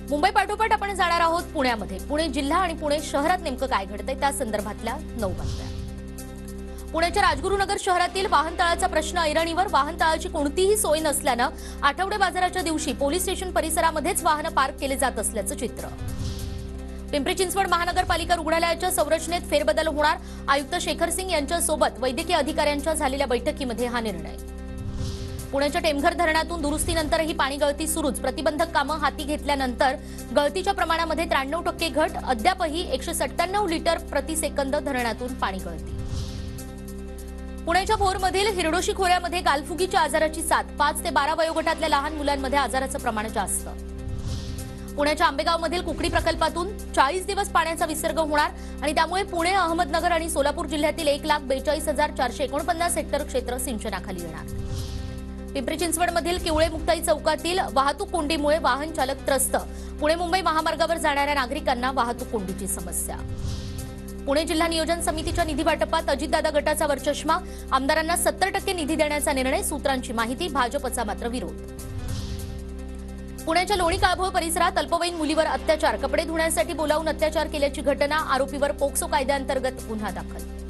मुंबई पाठोपाठ आपण जाणार आहोत पुण्यामध्ये। पुणे जिल्हा आणि पुणे शहरात नेमकं काय घडतंय त्या संदर्भातल्या 9 बातम्या। पुण्याच्या राजगुरुनगर शहरातील वाहनतळाचा प्रश्न ऐरणीवर। वाहनतळाची कोणतीही सोय नसल्यानं आठवडे बाजाराच्या दिवशी पोलीस स्टेशन परिसरामध्येच वाहनं पार्क केले जात असल्याचं चित्र। पिंपरी चिंचवड महानगरपालिका रुग्णालयाच्या संरचनेत फेरबदल होणार। आयुक्त शेखर सिंग यांच्यासोबत वैद्यकीय अधिकाऱ्यांच्या झालेल्या बैठकीमध्ये हा निर्णय। पुण्याच्या टेमघर धरणातून दुरुस्तीनंतरही पाणी गळती सुरूच। प्रतिबंधक कामं हाती घेतल्यानंतर गळतीच्या प्रमाणामध्ये 93% घट। अद्यापही 197 लिटर प्रति सेकंद धरणातून पाणी गळती। पुण्याच्या भोरमधील हिरडोशी खोऱ्यामध्ये गालफुगीच्या आजाराची साथ। 5 ते 12 वयोगटातल्या लहान मुलांमध्ये आजाराचं प्रमाण जास्त। पुण्याच्या आंबेगावमधील कुकडी प्रकल्पातून 40 दिवस पाण्याचा विसर्ग होणार आणि त्यामुळे पुणे, अहमदनगर आणि सोलापूर जिल्ह्यातील 1,42,449 हेक्टर क्षेत्र सिंचनाखाली येणार। पिंपरी चिंचवडमधील किवळे मुक्ताई चौकातील वाहतूक कोंडीमुळे वाहन चालक त्रस्त। पुणे मुंबई महामार्गावर जाणाऱ्या नागरिकांना वाहतूक कोंडीची समस्या। पुणे जिल्हा नियोजन समितीच्या निधी वाटपात अजितदादा गटाचा वरचष्मा। आमदारांना 70% निधी देण्याचा निर्णय। सूत्रांची माहिती, भाजपचा मात्र विरोध। पुण्याच्या लोणी काळभोळ परिसरात अल्पवयीन मुलीवर अत्याचार। कपडे धुण्यासाठी बोलावून अत्याचार केल्याची घटना। आरोपीवर पोक्सो कायद्याअंतर्गत गुन्हा दाखल।